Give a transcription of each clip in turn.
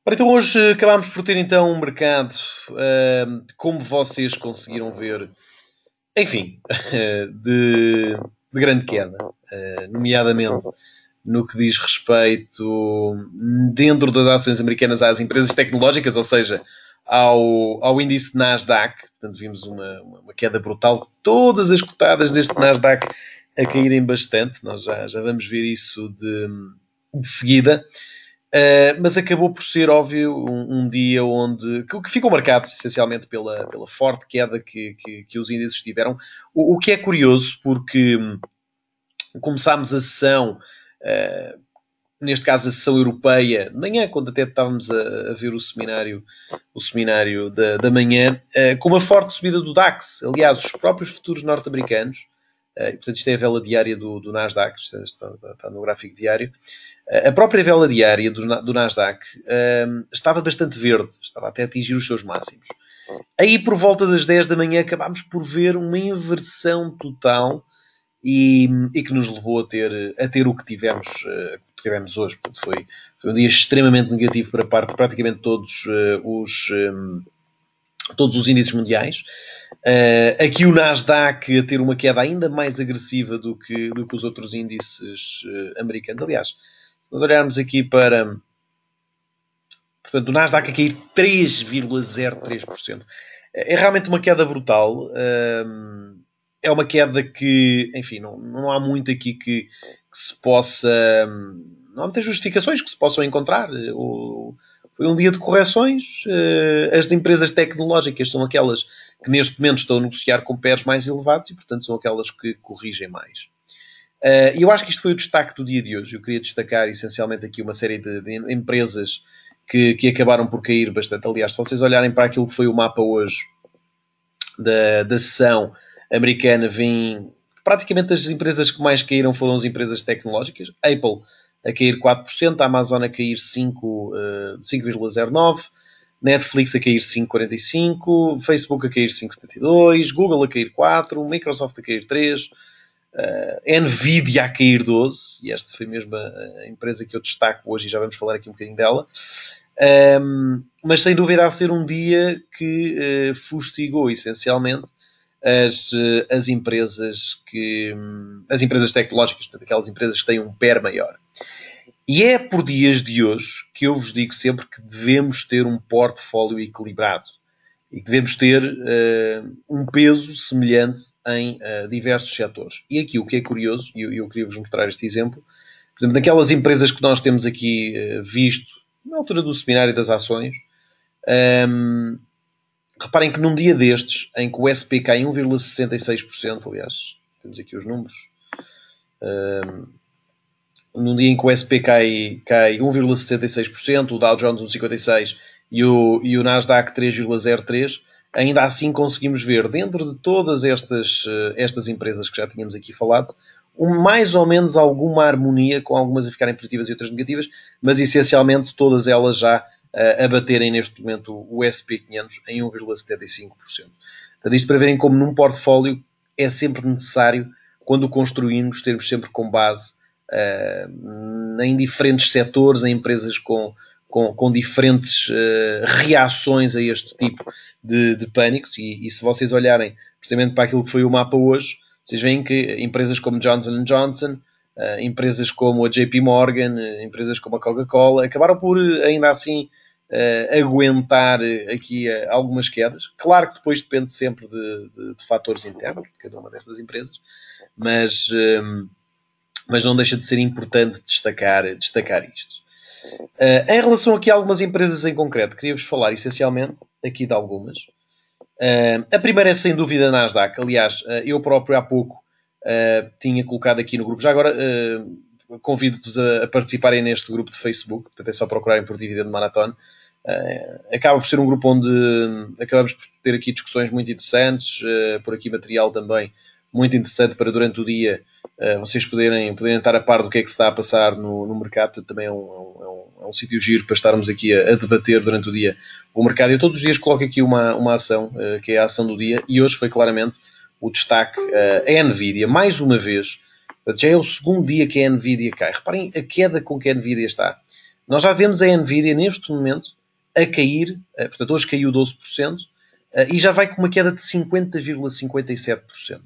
Ora, então hoje acabámos por ter então um mercado, como vocês conseguiram ver, enfim, de grande queda, nomeadamente no que diz respeito dentro das ações americanas às empresas tecnológicas, ou seja, ao índice Nasdaq. Portanto, vimos uma queda brutal, todas as cotadas deste Nasdaq a caírem bastante. Nós já vamos ver isso de seguida. Mas acabou por ser, óbvio, um dia onde que ficou marcado essencialmente pela forte queda que os índices tiveram. O que é curioso, porque começámos a sessão, neste caso a sessão europeia, de manhã, quando até estávamos a ver o seminário da manhã, com uma forte subida do DAX. Aliás, os próprios futuros norte-americanos, e, portanto, isto é a vela diária do Nasdaq, está no gráfico diário. A própria vela diária do Nasdaq estava bastante verde, estava até a atingir os seus máximos. Aí, por volta das 10 da manhã, acabámos por ver uma inversão total e que nos levou a ter o que tivemos hoje. Portanto, foi um dia extremamente negativo para praticamente todos os índices mundiais. Aqui o Nasdaq a ter uma queda ainda mais agressiva do que os outros índices americanos. Aliás, se nós olharmos aqui para... Portanto, o Nasdaq a cair 3,03%. É realmente uma queda brutal. É uma queda que, enfim, não há muito aqui que se possa... Não há muitas justificações que se possam encontrar. Foi um dia de correções. As empresas tecnológicas são aquelas que neste momento estão a negociar com PERs mais elevados e, portanto, são aquelas que corrigem mais. E eu acho que isto foi o destaque do dia de hoje. Eu queria destacar essencialmente aqui uma série de empresas que acabaram por cair bastante. Aliás, se vocês olharem para aquilo que foi o mapa hoje da sessão americana, vem praticamente as empresas que mais caíram foram as empresas tecnológicas. Apple a cair 4%, a Amazon a cair 5,09%, Netflix a cair 5,45%, Facebook a cair 5,72%, Google a cair 4%, Microsoft a cair 3%, Nvidia a cair 12%, e esta foi mesmo a empresa que eu destaco hoje e já vamos falar aqui um bocadinho dela. Mas sem dúvida a ser um dia que fustigou essencialmente as empresas tecnológicas, portanto, aquelas empresas que têm um PER maior. E é por dias de hoje que eu vos digo sempre que devemos ter um portfólio equilibrado e que devemos ter um peso semelhante em diversos setores. E aqui o que é curioso, e eu queria vos mostrar este exemplo, por exemplo, naquelas empresas que nós temos aqui visto na altura do seminário das ações, reparem que num dia destes, em que o SP cai 1,66%, aliás, temos aqui os números, num dia em que o SP cai 1,66%, o Dow Jones 1,56% e o Nasdaq 3,03%, ainda assim conseguimos ver, dentro de todas estas empresas que já tínhamos aqui falado, mais ou menos alguma harmonia, com algumas a ficarem positivas e outras negativas, mas essencialmente todas elas já a baterem neste momento o SP500 em 1,75%. Portanto, isto para verem como num portfólio é sempre necessário, quando o construímos, termos sempre com base em diferentes setores, em empresas com diferentes reações a este tipo de pânicos. E se vocês olharem precisamente para aquilo que foi o mapa hoje, vocês veem que empresas como Johnson & Johnson, empresas como a JP Morgan, empresas como a Coca-Cola, acabaram por, ainda assim, aguentar aqui algumas quedas. Claro que depois depende sempre de fatores internos de cada uma destas empresas, mas não deixa de ser importante destacar isto. Em relação aqui a algumas empresas em concreto, queria-vos falar essencialmente aqui de algumas. A primeira é sem dúvida a Nasdaq. Aliás, eu próprio há pouco tinha colocado aqui no grupo. Já agora convido-vos a participarem neste grupo de Facebook. Portanto, é só procurarem por Dividend Marathon. Acaba por ser um grupo onde acabamos por ter aqui discussões muito interessantes, por aqui material também muito interessante para durante o dia vocês poderem estar a par do que é que se está a passar no mercado. Também é um sítio giro para estarmos aqui a debater durante o dia o mercado. Eu todos os dias coloco aqui uma ação, que é a ação do dia, e hoje foi claramente o destaque a Nvidia, mais uma vez. Já é o segundo dia que a Nvidia cai. Reparem a queda com que a Nvidia está. Nós já vemos a Nvidia neste momento a cair, portanto hoje caiu 12%, e já vai com uma queda de 50,57%.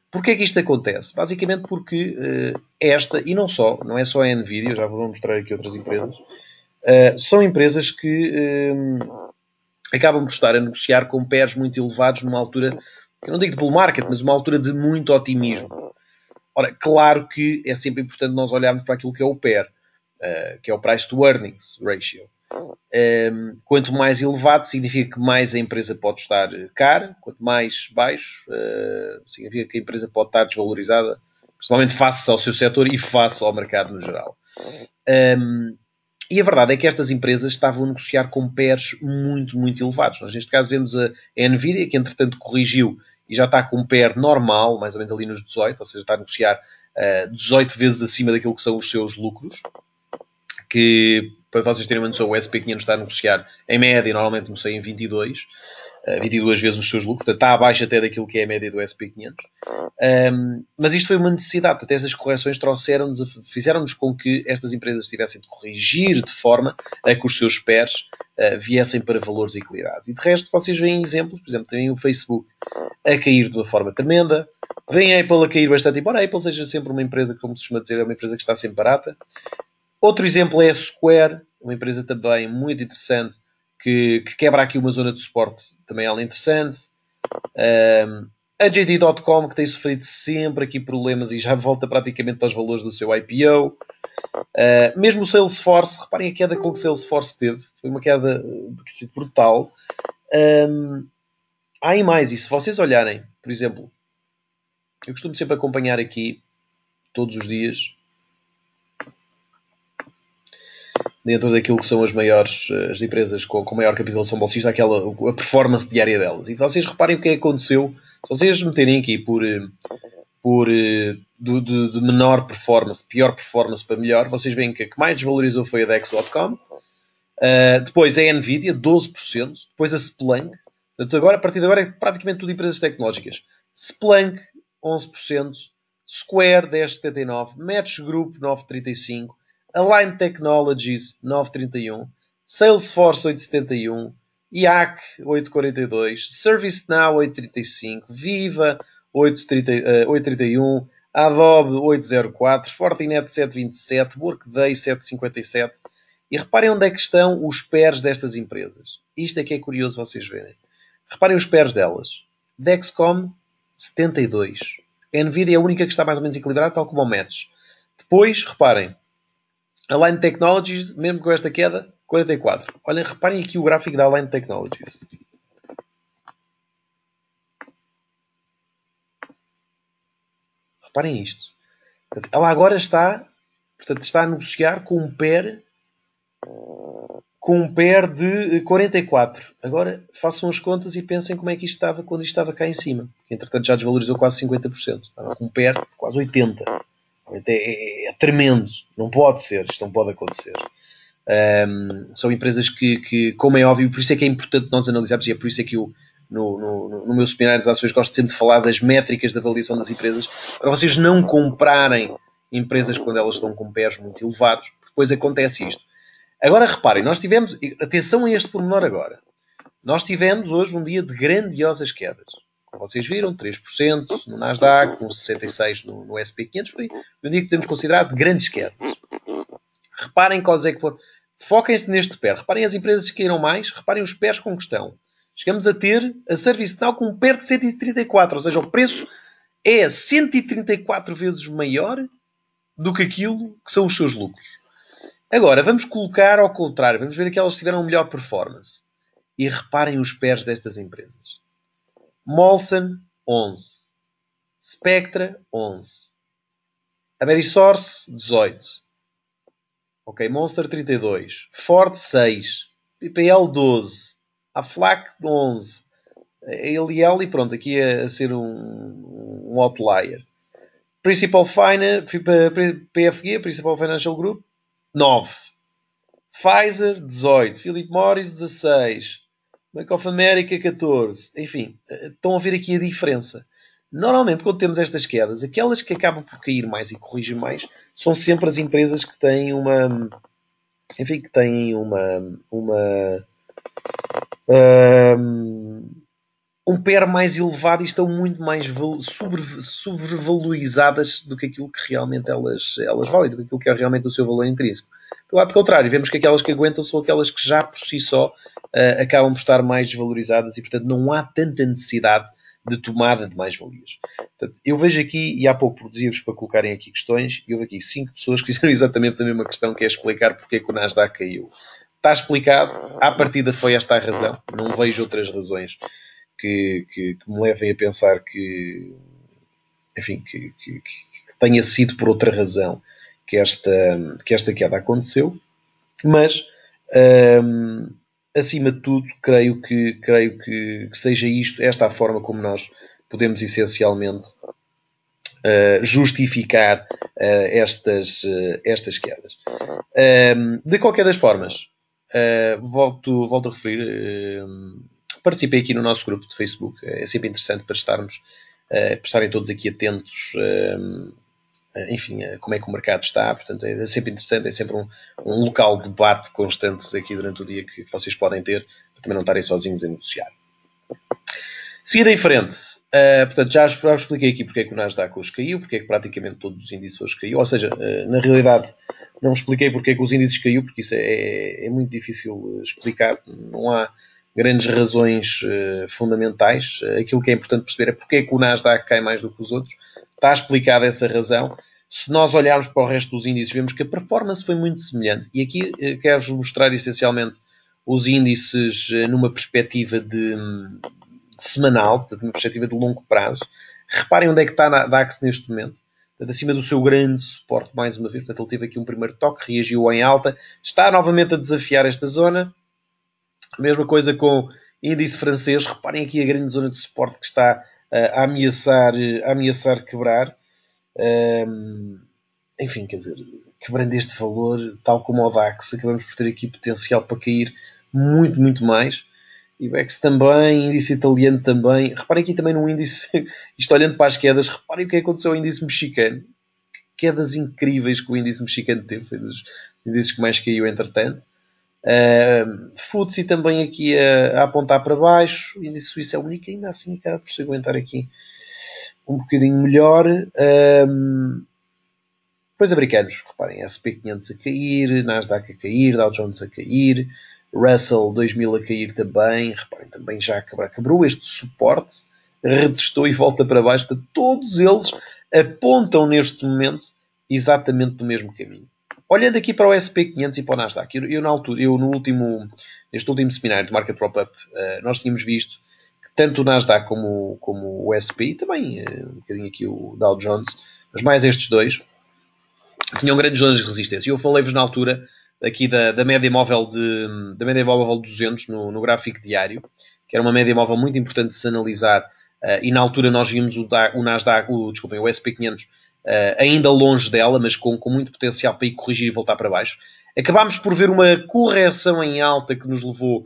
Porquê é que isto acontece? Basicamente porque esta, e não é só a Nvidia, já vou mostrar aqui outras empresas, são empresas que acabam por estar a negociar com pairs muito elevados numa altura, eu não digo de bull market, mas uma altura de muito otimismo. Ora, claro que é sempre importante nós olharmos para aquilo que é o pair, que é o Price to Earnings Ratio. Quanto mais elevado, significa que mais a empresa pode estar cara. Quanto mais baixo, significa que a empresa pode estar desvalorizada, principalmente face ao seu setor e face ao mercado no geral. E a verdade é que estas empresas estavam a negociar com pairs muito, muito elevados. Nós, neste caso, vemos a Nvidia, que entretanto corrigiu e já está com um pair normal, mais ou menos ali nos 18, ou seja, está a negociar 18 vezes acima daquilo que são os seus lucros, que, para vocês terem uma noção, o SP500 está a negociar em média, normalmente negocia em 22 vezes os seus lucros, portanto está abaixo até daquilo que é a média do SP500. Mas isto foi uma necessidade, até estas correções fizeram-nos com que estas empresas tivessem de corrigir de forma a que os seus pairs viessem para valores equilibrados. E de resto, vocês veem exemplos, por exemplo, tem o Facebook a cair de uma forma tremenda, vem a Apple a cair bastante, embora a Apple seja sempre uma empresa, como se costuma dizer, é uma empresa que está sempre barata. Outro exemplo é a Square, uma empresa também muito interessante, que quebra aqui uma zona de suporte também ela interessante. A JD.com, que tem sofrido sempre aqui problemas e já volta praticamente aos valores do seu IPO. Mesmo o Salesforce, reparem a queda com que o Salesforce teve. Foi uma queda brutal. Há aí mais, e se vocês olharem, por exemplo, eu costumo sempre acompanhar aqui, todos os dias, dentro daquilo que são as empresas com maior capitalização bolsista, a performance diária delas. E vocês reparem o que é que aconteceu. Se vocês meterem aqui de menor performance, pior performance para melhor, vocês veem que a que mais desvalorizou foi a Dex.com. Depois a Nvidia, 12%. Depois a Splunk. Portanto, a partir de agora é praticamente tudo empresas tecnológicas. Splunk, 11%. Square, 10,79%. Match Group, 9,35%. Align Technologies, 9,31%. Salesforce, 8,71%. IAC, 8,42%. ServiceNow, 8,35%. Viva, 8,31%. Adobe, 8,04%. Fortinet, 7,27%. Workday, 7,57%. E reparem onde é que estão os pairs destas empresas. Isto é que é curioso vocês verem. Reparem os pairs delas. Dexcom, 72%. A Nvidia é a única que está mais ou menos equilibrada, tal como o Match. Depois, reparem. Align Technologies, mesmo com esta queda, 44%. Olhem, reparem aqui o gráfico da Align Technologies. Reparem isto. Portanto, ela agora está a negociar com um pair de 44. Agora façam as contas e pensem como é que isto estava quando isto estava cá em cima. Que entretanto já desvalorizou quase 50%. Estava com um pair de quase 80%. É tremendo. Não pode ser. Isto não pode acontecer. São empresas que, como é óbvio, por isso é que é importante nós analisarmos, e é por isso é que eu, no meu seminário das ações, gosto sempre de falar das métricas de avaliação das empresas, para vocês não comprarem empresas quando elas estão com pairs muito elevados, porque depois acontece isto. Agora reparem, nós tivemos, atenção a este pormenor agora, nós tivemos hoje um dia de grandiosas quedas. Como vocês viram, 3% no Nasdaq, 1,66% no SP500, foi um dia que temos considerado de grandes quedas. Reparem quais é que foram. Foquem-se neste pair. Reparem as empresas que caíram mais, reparem os pairs com questão. Chegamos a ter a ServiceNow com um pair de 134, ou seja, o preço é 134 vezes maior do que aquilo que são os seus lucros. Agora, vamos colocar ao contrário. Vamos ver que elas tiveram melhor performance. E reparem os pairs destas empresas. Molson, 11. Spectra, 11. Amerisource, 18. Ok, Monster, 32. Ford, 6. PPL, 12. Aflac, 11. ALL, e pronto, aqui a ser um outlier. Principal Finance, PFG, Principal Financial Group, 9. Pfizer, 18. Philip Morris, 16. Bank of America, 14. Enfim, estão a ver aqui a diferença. Normalmente, quando temos estas quedas, aquelas que acabam por cair mais e corrigir mais, são sempre as empresas que têm enfim, que têm um, um PER mais elevado e estão muito mais sobrevalorizadas do que aquilo que realmente elas valem, do que aquilo que é realmente o seu valor intrínseco. Do lado contrário, vemos que aquelas que aguentam são aquelas que já por si só acabam por estar mais desvalorizadas e, portanto, não há tanta necessidade de tomada de mais-valias. Eu vejo aqui, e há pouco produzia-vos para colocarem aqui questões, e houve aqui 5 pessoas que fizeram exatamente a mesma questão, que é explicar porque é que o Nasdaq caiu. Está explicado, à partida foi esta a razão, não vejo outras razões que me levem a pensar que, enfim, que tenha sido por outra razão que esta queda aconteceu, mas acima de tudo creio que seja esta a forma como nós podemos essencialmente justificar estas quedas. De qualquer das formas, volto a referir, participei aqui no nosso grupo de Facebook, é sempre interessante para estarem todos aqui atentos, enfim, como é que o mercado está, portanto é sempre interessante, é sempre um local de debate constante aqui durante o dia que vocês podem ter, para também não estarem sozinhos a negociar. Seguindo em frente, portanto, já expliquei aqui porque é que o Nasdaq hoje caiu, porque é que praticamente todos os índices hoje caiu, ou seja, na realidade não expliquei porque é que os índices caiu, porque isso é muito difícil explicar, não há grandes razões fundamentais. Aquilo que é importante perceber é porque é que o Nasdaq cai mais do que os outros. Está explicada essa razão. Se nós olharmos para o resto dos índices, vemos que a performance foi muito semelhante. E aqui quero-vos mostrar essencialmente os índices numa perspectiva de semanal, portanto, numa perspectiva de longo prazo. Reparem onde é que está a DAX neste momento. Portanto, acima do seu grande suporte, mais uma vez. Portanto, ele teve aqui um primeiro toque, reagiu em alta. Está novamente a desafiar esta zona. Mesma coisa com índice francês. Reparem aqui a grande zona de suporte que está a ameaçar quebrar. Enfim, quer dizer, quebrando este valor, tal como o DAX, acabamos por ter aqui potencial para cair muito, muito mais. IBEX também, índice italiano também. Reparem aqui também no índice, isto olhando para as quedas, reparem o que aconteceu ao índice mexicano. Quedas incríveis que o índice mexicano teve, foi dos índices que mais caiu entretanto. FTSE também aqui a apontar para baixo. O índice suíço é o único, ainda assim acaba por se aguentar aqui um bocadinho melhor. Depois americanos, reparem, SP500 a cair, Nasdaq a cair, Dow Jones a cair, Russell 2000 a cair também, reparem, também já quebrou este suporte, retestou e volta para baixo. Todos eles apontam neste momento exatamente no mesmo caminho. Olhando aqui para o SP500 e para o Nasdaq, neste último seminário de Market Drop-Up, nós tínhamos visto que tanto o Nasdaq como o SP, e também um bocadinho aqui o Dow Jones, mas mais estes dois, tinham grandes zonas de resistência. Eu falei-vos na altura aqui da média móvel de 200 no gráfico diário, que era uma média móvel muito importante de se analisar, e na altura nós vimos o Nasdaq, o SP500 ainda longe dela, mas com muito potencial para ir corrigir e voltar para baixo. Acabámos por ver uma correção em alta que nos levou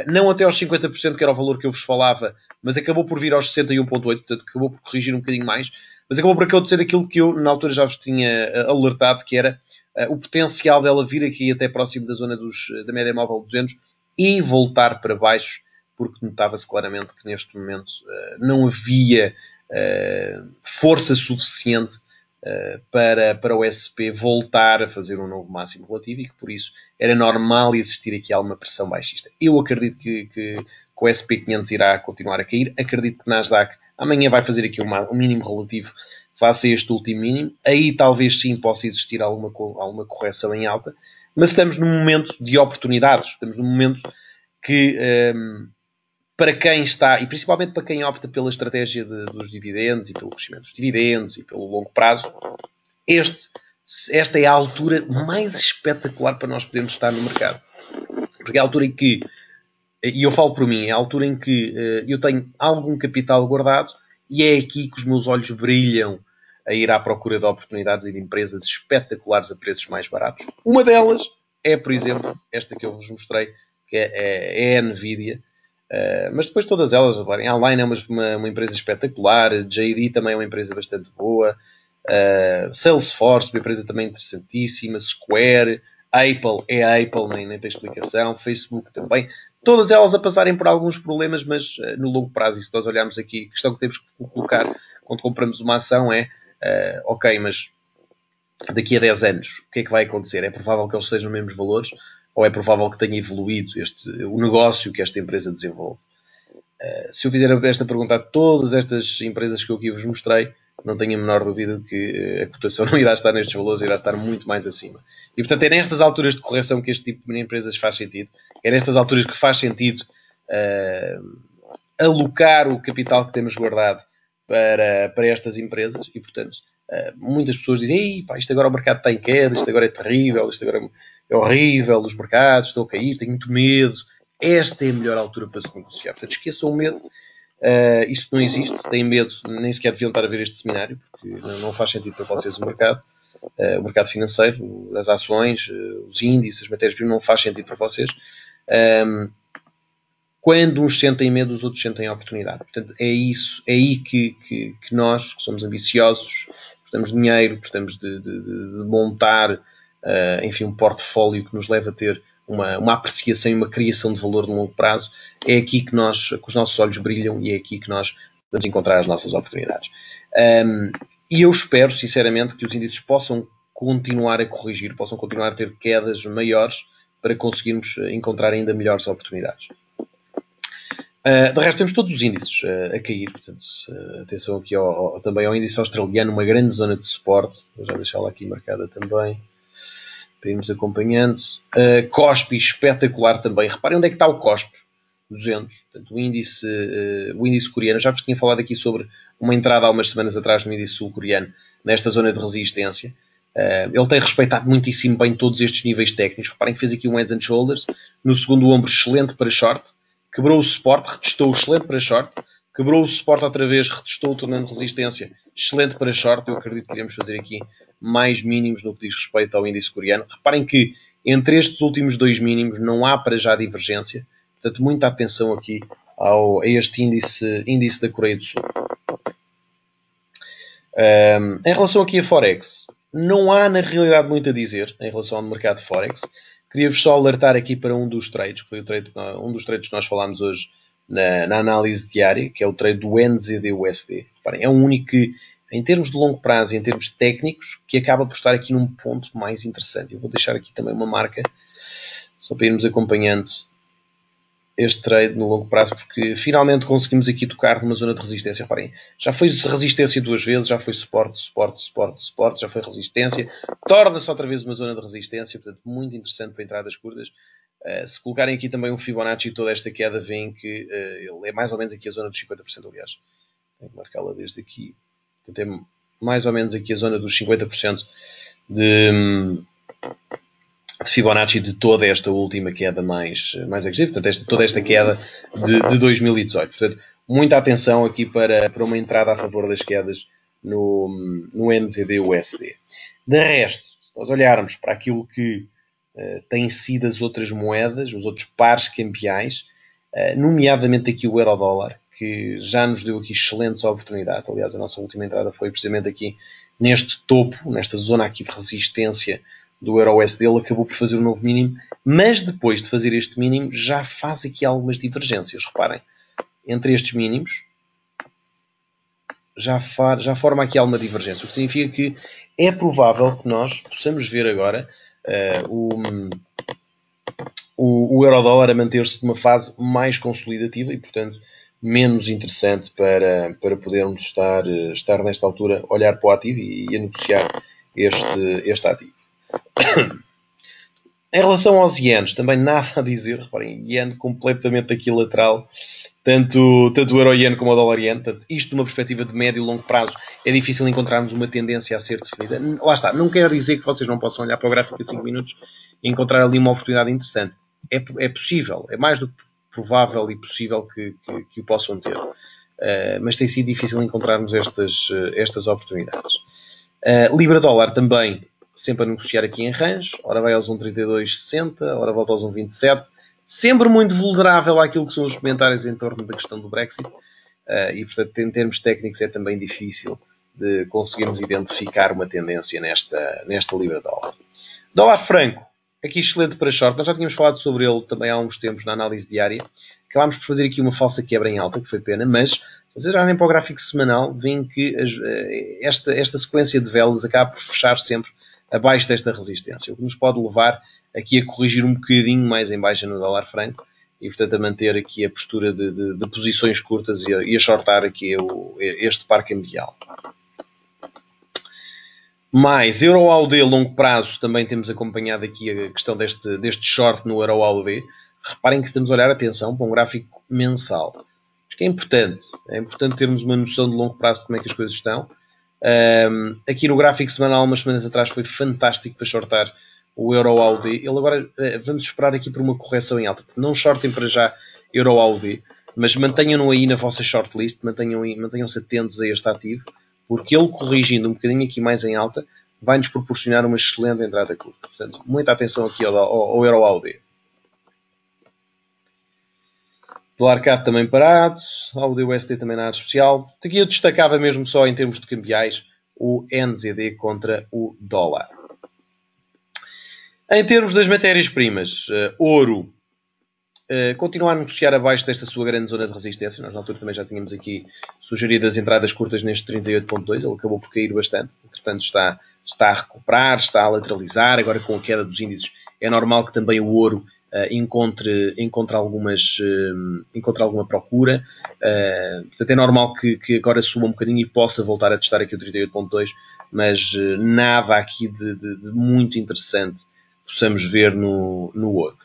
não até aos 50%, que era o valor que eu vos falava, mas acabou por vir aos 61,8%, portanto acabou por corrigir um bocadinho mais, mas acabou por acontecer aquilo que eu na altura já vos tinha alertado, que era o potencial dela vir aqui até próximo da zona da média móvel 200 e voltar para baixo, porque notava-se claramente que neste momento não havia força suficiente para o SP voltar a fazer um novo máximo relativo e que por isso era normal existir aqui alguma pressão baixista. Eu acredito que o SP500 irá continuar a cair, acredito que o Nasdaq amanhã vai fazer aqui um mínimo relativo face a este último mínimo, aí talvez sim possa existir alguma correção em alta, mas estamos num momento de oportunidades, estamos num momento que para quem está, e principalmente para quem opta pela estratégia dos dividendos e pelo crescimento dos dividendos e pelo longo prazo, esta é a altura mais espetacular para nós podermos estar no mercado. Porque é a altura em que, e eu falo por mim, é a altura em que eu tenho algum capital guardado e é aqui que os meus olhos brilham a ir à procura de oportunidades e de empresas espetaculares a preços mais baratos. Uma delas é, por exemplo, esta que eu vos mostrei, que é a Nvidia. Mas depois todas elas, a Align é uma empresa espetacular, JD também é uma empresa bastante boa, Salesforce, uma empresa também interessantíssima, Square, A Apple é a Apple, nem tem explicação. Facebook também. Todas elas a passarem por alguns problemas, mas no longo prazo, e se nós olharmos aqui, a questão que temos que colocar quando compramos uma ação é ok, mas daqui a 10 anos, o que é que vai acontecer? É provável que eles estejam nos mesmos valores ou é provável que tenha evoluído o negócio que esta empresa desenvolve? Se eu fizer esta pergunta a todas estas empresas que eu aqui vos mostrei, não tenho a menor dúvida de que a cotação não irá estar nestes valores, irá estar muito mais acima. E, portanto, é nestas alturas de correção que este tipo de empresas faz sentido. É nestas alturas que faz sentido alocar o capital que temos guardado para estas empresas. E, portanto, muitas pessoas dizem isto agora o mercado está em queda, isto agora é terrível, isto agora é horrível, os mercados estão a cair, tenho muito medo. Esta é a melhor altura para se negociar. Portanto, esqueçam o medo. Isto não existe. Se têm medo, nem sequer deviam estar a ver este seminário, porque não faz sentido para vocês o mercado financeiro, as ações, os índices, as matérias-primas, não faz sentido para vocês. Quando uns sentem medo, os outros sentem oportunidade. Portanto, é isso, é aí que nós, que somos ambiciosos, gostamos de dinheiro, gostamos de montar, enfim, um portfólio que nos leva a ter uma apreciação e uma criação de valor de longo prazo, é aqui que os nossos olhos brilham e é aqui que nós vamos encontrar as nossas oportunidades. E eu espero, sinceramente, que os índices possam continuar a corrigir, possam continuar a ter quedas maiores para conseguirmos encontrar ainda melhores oportunidades. De resto, temos todos os índices a cair. Portanto, atenção aqui também ao índice australiano, uma grande zona de suporte. Vou já deixá-la aqui marcada também, para irmos acompanhando. KOSPI, espetacular também. Reparem onde é que está o KOSPI. 200. Portanto, o índice coreano. Já vos tinha falado aqui sobre uma entrada há umas semanas atrás no índice sul-coreano, nesta zona de resistência. Ele tem respeitado muitíssimo bem todos estes níveis técnicos. Reparem que fez aqui um Head and Shoulders. No segundo ombro, excelente para short. Quebrou o suporte, retestou, excelente para short. Quebrou o suporte outra vez, retestou, tornando resistência, excelente para short. Eu acredito que iremos fazer aqui mais mínimos no que diz respeito ao índice coreano. Reparem que entre estes últimos dois mínimos não há para já divergência. Portanto, muita atenção aqui a este índice da Coreia do Sul. Em relação aqui a Forex, não há na realidade muito a dizer em relação ao mercado de Forex. Queria-vos só alertar aqui para um dos trades, que foi um dos trades que nós falámos hoje na análise diária, que é o trade do NZD-USD. Reparem, é um único que, em termos de longo prazo e em termos técnicos, que acaba por estar aqui num ponto mais interessante. Eu vou deixar aqui também uma marca, só para irmos acompanhando este trade no longo prazo, porque finalmente conseguimos aqui tocar numa zona de resistência. Reparem, já foi resistência duas vezes, já foi suporte, já foi resistência, torna-se outra vez uma zona de resistência, portanto, muito interessante para entradas curtas. Se colocarem aqui também um Fibonacci, toda esta queda, veem que ele é mais ou menos aqui a zona dos 50%, aliás. Tenho que marcá-la desde aqui. Portanto, é mais ou menos aqui a zona dos 50% de Fibonacci de toda esta última queda mais agressiva, portanto, toda esta queda de 2018. Portanto, muita atenção aqui para uma entrada a favor das quedas no NZD-USD. De resto, se nós olharmos para aquilo que têm sido as outras moedas, os outros pares cambiais, nomeadamente aqui o euro-dólar, que já nos deu aqui excelentes oportunidades. Aliás, a nossa última entrada foi precisamente aqui neste topo, nesta zona aqui de resistência do euro-USD. Ele acabou por fazer um novo mínimo, mas depois de fazer este mínimo já faz aqui algumas divergências. Reparem, entre estes mínimos já forma aqui alguma divergência, o que significa que é provável que nós possamos ver agora o euro-dólar a manter-se numa fase mais consolidativa e, portanto, menos interessante para podermos estar nesta altura, olhar para o ativo e a negociar este ativo. Em relação aos ienes, também nada a dizer. Reparem, iene completamente aqui lateral, tanto o euro-iene como o dólar-iene. Isto, numa perspectiva de médio e longo prazo, é difícil encontrarmos uma tendência a ser definida. Lá está, não quero dizer que vocês não possam olhar para o gráfico a 5 minutos e encontrar ali uma oportunidade interessante. É possível, é mais do que provável e possível que o possam ter. Mas tem sido difícil encontrarmos estas oportunidades. Libra-dólar também, sempre a negociar aqui em range. Ora vai aos 1,3260, ora volta aos 1,27. Sempre muito vulnerável àquilo que são os comentários em torno da questão do Brexit. E, portanto, em termos técnicos é também difícil de conseguirmos identificar uma tendência nesta Libra-dólar. Dólar franco aqui excelente para short. Nós já tínhamos falado sobre ele também há uns tempos na análise diária. Acabámos por fazer aqui uma falsa quebra em alta, que foi pena, mas se vocês olharem para o gráfico semanal, veem que esta sequência de velas acaba por fechar sempre abaixo desta resistência, o que nos pode levar aqui a corrigir um bocadinho mais em baixa no dólar franco e, portanto, a manter aqui a postura de posições curtas e a shortar aqui este par cambial. Mais Euro-AUD longo prazo, também temos acompanhado aqui a questão deste short no Euro-AUD. Reparem que estamos a olhar, atenção, para um gráfico mensal. Acho que é importante termos uma noção de longo prazo de como é que as coisas estão. Aqui no gráfico semanal, umas semanas atrás, foi fantástico para shortar o Euro-AUD. Ele agora, vamos esperar aqui por uma correção em alta. Não shortem para já Euro-AUD, mas mantenham-no aí na vossa shortlist, mantenham-se atentos a este ativo, porque ele corrigindo um bocadinho aqui mais em alta, vai-nos proporcionar uma excelente entrada curta. Portanto, muita atenção aqui ao Euro-AUD. Dólar CAD também parado, AUD-USD também nada especial. Aqui eu destacava mesmo só em termos de cambiais o NZD contra o dólar. Em termos das matérias-primas, ouro continua a negociar abaixo desta sua grande zona de resistência. Nós na altura também já tínhamos aqui sugerido as entradas curtas neste 38.2, ele acabou por cair bastante, entretanto está a recuperar, está a lateralizar, agora com a queda dos índices é normal que também o ouro encontre alguma procura. Portanto, é normal que agora suba um bocadinho e possa voltar a testar aqui o 38.2, mas nada aqui de muito interessante possamos ver no ouro.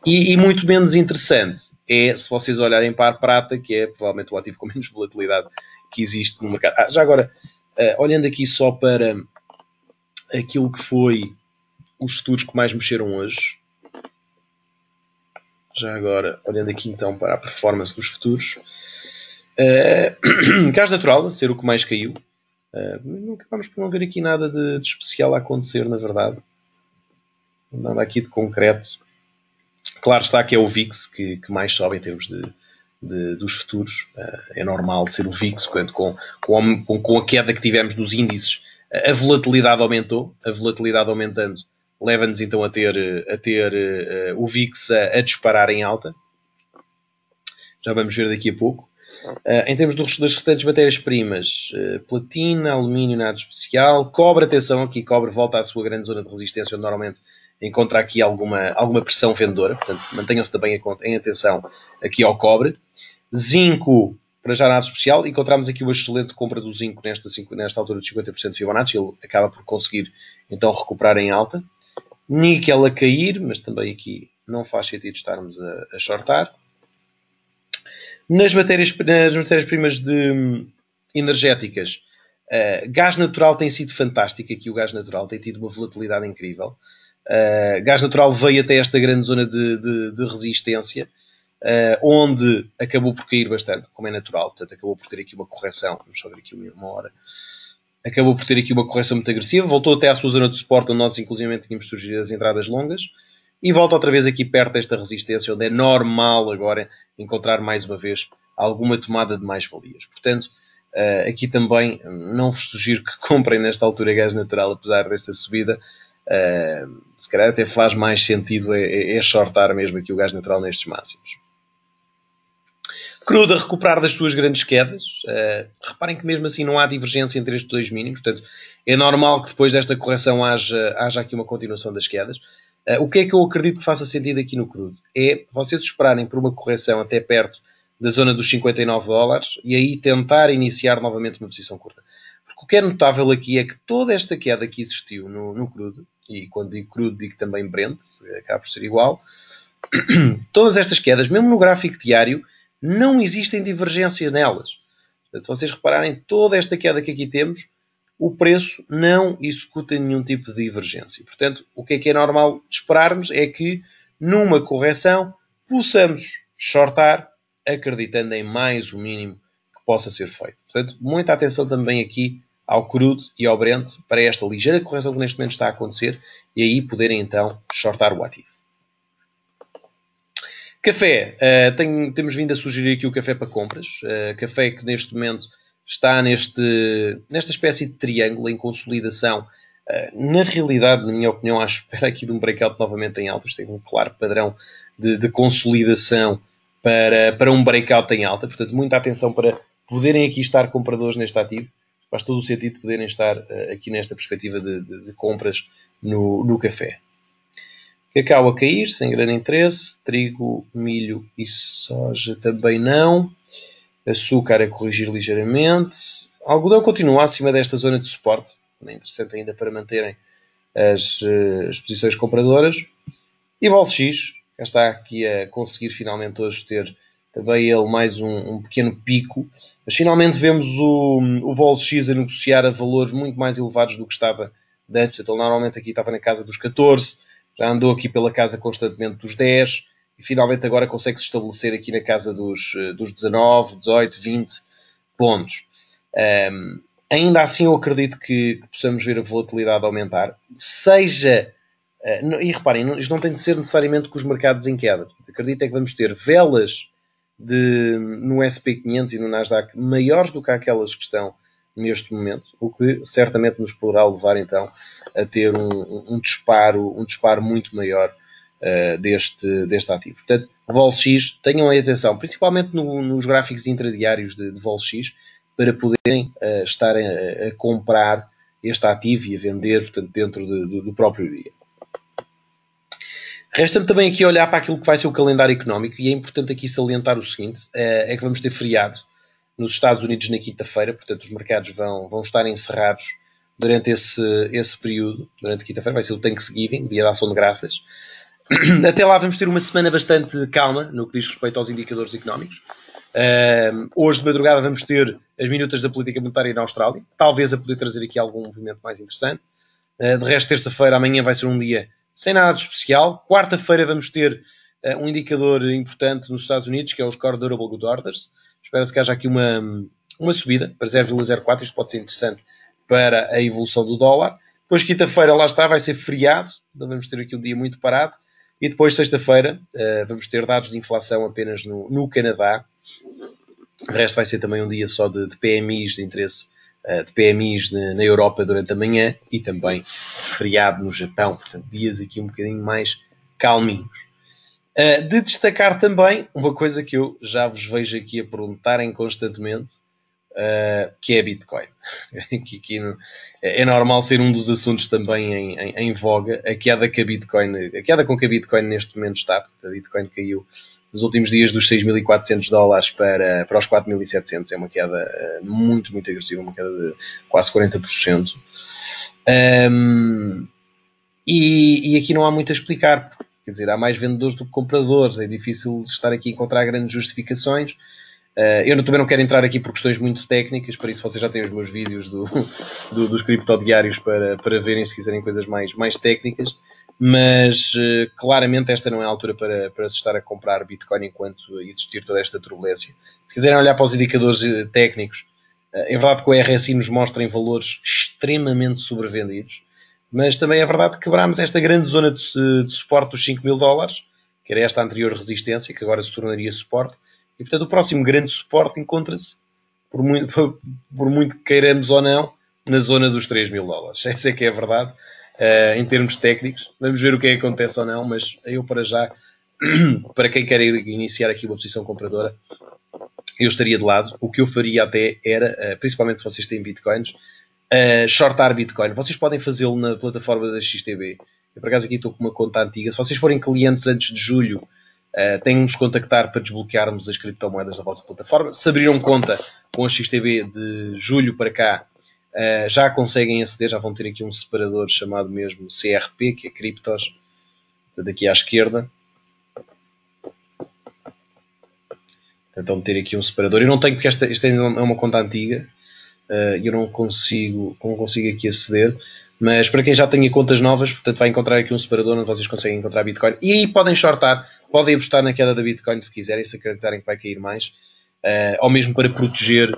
E muito menos interessante é se vocês olharem para a prata, que é provavelmente o ativo com menos volatilidade que existe no mercado. Já agora, olhando aqui só para aquilo que foi os futuros que mais mexeram hoje. Já agora, olhando aqui então para a performance dos futuros. Gás natural, a ser o que mais caiu. Não acabamos por não ver aqui nada de especial a acontecer, na verdade. Nada aqui de concreto. Claro está que é o VIX que mais sobe em termos dos futuros. É normal ser o VIX, com a queda que tivemos dos índices, a volatilidade aumentou. A volatilidade aumentando leva-nos então a ter o VIX a disparar em alta. Já vamos ver daqui a pouco. Em termos das restantes matérias-primas, platina, alumínio, nada especial. Cobre, atenção aqui, cobre volta à sua grande zona de resistência, onde normalmente encontra aqui alguma pressão vendedora. Portanto, mantenham-se também em atenção aqui ao cobre. Zinco, para já nada especial. Encontramos aqui uma excelente compra do zinco nesta altura de 50% de Fibonacci. Ele acaba por conseguir então recuperar em alta. Níquel a cair, mas também aqui não faz sentido estarmos a shortar. Nas matérias-primas energéticas, gás natural tem sido fantástico. Aqui o gás natural tem tido uma volatilidade incrível. Gás natural veio até esta grande zona de resistência, onde acabou por cair bastante, como é natural. Portanto, acabou por ter aqui uma correção. Vamos só ver aqui uma hora. Acabou por ter aqui uma correção muito agressiva. Voltou até à sua zona de suporte, onde nós inclusive tínhamos sugerido as entradas longas. E volta outra vez aqui perto desta resistência, onde é normal agora encontrar mais uma vez alguma tomada de mais-valias. Portanto, aqui também não vos sugiro que comprem nesta altura gás natural, apesar desta subida. Se calhar até faz mais sentido é shortar mesmo aqui o gás natural nestes máximos. Crudo a recuperar das suas grandes quedas. Reparem que mesmo assim não há divergência entre estes dois mínimos. Portanto, é normal que depois desta correção haja aqui uma continuação das quedas. O que é que eu acredito que faça sentido aqui no crudo? É vocês esperarem por uma correção até perto da zona dos $59 e aí tentar iniciar novamente uma posição curta. Porque o que é notável aqui é que toda esta queda que existiu no crudo, e quando digo crudo digo também Brent, acaba por ser igual, todas estas quedas, mesmo no gráfico diário, não existem divergências nelas. Portanto, se vocês repararem, toda esta queda que aqui temos, o preço não executa nenhum tipo de divergência. Portanto, o que é normal esperarmos é que, numa correção, possamos shortar, acreditando em mais o mínimo que possa ser feito. Portanto, muita atenção também aqui ao crudo e ao Brent para esta ligeira correção que neste momento está a acontecer e aí poderem então shortar o ativo. Café. Temos vindo a sugerir aqui o café para compras. Café que neste momento está nesta espécie de triângulo em consolidação Na realidade, na minha opinião, à espera aqui de um breakout novamente em alta. Isto tem um claro padrão de consolidação para um breakout em alta. Portanto, muita atenção para poderem aqui estar compradores neste ativo. Faz todo o sentido poderem estar aqui nesta perspectiva de compras no café. Cacau a cair, sem grande interesse. Trigo, milho e soja também não. Açúcar a corrigir ligeiramente. Algodão continua acima desta zona de suporte. É interessante ainda para manterem as posições compradoras. E VolX, já está aqui a conseguir finalmente hoje ter também ele mais um pequeno pico. Mas finalmente vemos o VolX a negociar a valores muito mais elevados do que estava antes. Então normalmente aqui estava na casa dos 14, já andou aqui pela casa constantemente dos 10 e finalmente agora consegue se estabelecer aqui na casa dos 19, 18, 20 pontos. Ainda assim eu acredito que possamos ver a volatilidade aumentar. E reparem, isto não tem de ser necessariamente com os mercados em queda. Acredito é que vamos ter velas no SP500 e no Nasdaq maiores do que aquelas que estão neste momento, o que certamente nos poderá levar então a ter um disparo muito maior deste ativo. Portanto, VolX, tenham atenção, principalmente nos gráficos intradiários de VolX, para poderem estar a comprar este ativo e a vender, portanto, dentro do próprio dia. Resta-me também aqui olhar para aquilo que vai ser o calendário económico e é importante aqui salientar o seguinte, é que vamos ter feriado nos Estados Unidos na quinta-feira, portanto os mercados vão estar encerrados durante esse período. Durante quinta-feira vai ser o Thanksgiving, dia da ação de graças. Até lá vamos ter uma semana bastante calma no que diz respeito aos indicadores económicos. Hoje de madrugada vamos ter as minutas da política monetária na Austrália, talvez a poder trazer aqui algum movimento mais interessante. De resto, terça-feira, amanhã vai ser um dia sem nada de especial. Quarta-feira vamos ter um indicador importante nos Estados Unidos, que é os Core Durable Good Orders. Espera-se que haja aqui uma subida para 0,04. Isto pode ser interessante para a evolução do dólar. Depois, quinta-feira, lá está, vai ser feriado. Então vamos ter aqui um dia muito parado. E depois, sexta-feira, vamos ter dados de inflação apenas no Canadá. O resto vai ser também um dia só de PMIs de interesse, de PMIs na Europa durante a manhã e também feriado no Japão. Portanto, dias aqui um bocadinho mais calminhos. De destacar também uma coisa que eu já vos vejo aqui a perguntarem constantemente, que é Bitcoin. É normal ser um dos assuntos também em voga. A queda com que a Bitcoin neste momento está. A Bitcoin caiu nos últimos dias dos $6.400 para os 4.700. É uma queda muito, muito agressiva, uma queda de quase 40%. E aqui não há muito a explicar. Quer dizer, há mais vendedores do que compradores. É difícil estar aqui a encontrar grandes justificações. Eu também não quero entrar aqui por questões muito técnicas, por isso vocês já têm os meus vídeos dos criptodiários para verem se quiserem coisas mais técnicas, mas claramente esta não é a altura para se estar a comprar Bitcoin enquanto existir toda esta turbulência. Se quiserem olhar para os indicadores técnicos, é verdade que o RSI nos mostra em valores extremamente sobrevendidos, mas também é verdade que quebrámos esta grande zona de suporte dos $5.000, que era esta anterior resistência, que agora se tornaria suporte. E, portanto, o próximo grande suporte encontra-se, por muito que queiramos ou não, na zona dos $3.000. Essa é que é a verdade, em termos técnicos. Vamos ver o que é que acontece ou não, mas eu para já, para quem quer iniciar aqui uma posição compradora, eu estaria de lado. O que eu faria até era, principalmente se vocês têm Bitcoins, shortar Bitcoin. Vocês podem fazê-lo na plataforma da XTB. Eu, por acaso, aqui estou com uma conta antiga. Se vocês forem clientes antes de julho, têm de nos contactar para desbloquearmos as criptomoedas da vossa plataforma. Se abriram conta com a XTB de julho para cá, já conseguem aceder, já vão ter aqui um separador chamado mesmo CRP, que é Criptos, daqui à esquerda. Então ter aqui um separador. Eu não tenho, porque esta é uma conta antiga, eu não consigo aqui aceder. Mas para quem já tenha contas novas, portanto vai encontrar aqui um separador onde vocês conseguem encontrar Bitcoin. E aí podem shortar, podem apostar na queda da Bitcoin se quiserem, se acreditarem que vai cair mais. Ou mesmo para proteger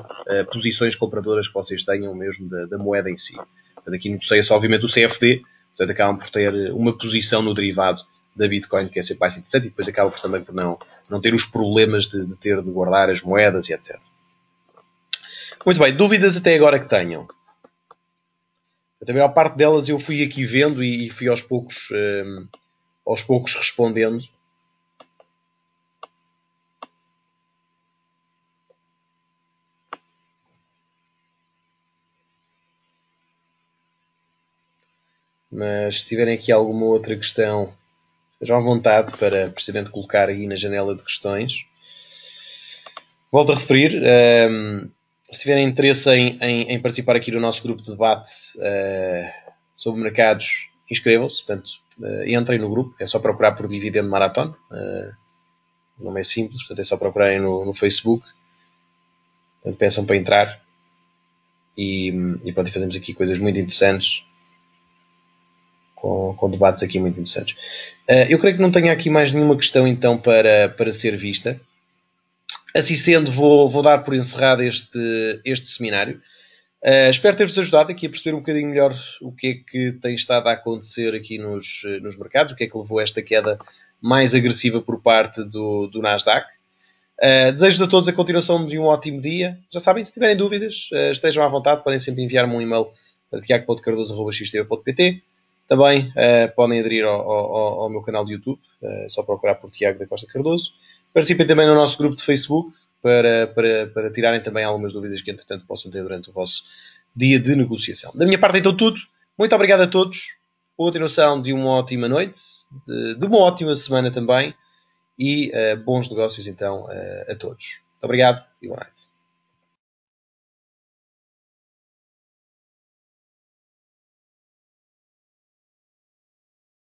posições compradoras que vocês tenham mesmo da moeda em si. Portanto, aqui negocia-se obviamente o CFD, portanto acabam por ter uma posição no derivado da Bitcoin, que é sempre mais interessante, e depois acaba também por não ter os problemas de ter de guardar as moedas e etc. Muito bem, dúvidas até agora que tenham? A maior parte delas eu fui aqui vendo e fui aos poucos respondendo. Mas se tiverem aqui alguma outra questão, estejam à vontade para precisamente colocar aí na janela de questões. Volto a referir, se tiverem interesse em participar aqui no nosso grupo de debate sobre mercados, inscrevam-se. Portanto, entrem no grupo. É só procurar por Dividendo Marathon. O nome é simples, portanto é só procurarem no Facebook. Portanto, peçam para entrar. E pronto, fazemos aqui coisas muito interessantes. Com debates aqui muito interessantes. Eu creio que não tenho aqui mais nenhuma questão então para ser vista. Assim sendo, vou dar por encerrado este seminário. Espero ter-vos ajudado aqui a perceber um bocadinho melhor o que é que tem estado a acontecer aqui nos mercados, o que é que levou a esta queda mais agressiva por parte do Nasdaq. Desejo-vos a todos a continuação de um ótimo dia. Já sabem, se tiverem dúvidas, estejam à vontade, podem sempre enviar-me um e-mail para tiago.cardoso.xtv.pt. Também podem aderir ao meu canal de YouTube, só procurar por Tiago da Costa Cardoso. Participem também no nosso grupo de Facebook para tirarem também algumas dúvidas que, entretanto, possam ter durante o vosso dia de negociação. Da minha parte, então, tudo. Muito obrigado a todos. Boa continuação de uma ótima noite, de uma ótima semana também e bons negócios, então, a todos. Muito obrigado e boa noite.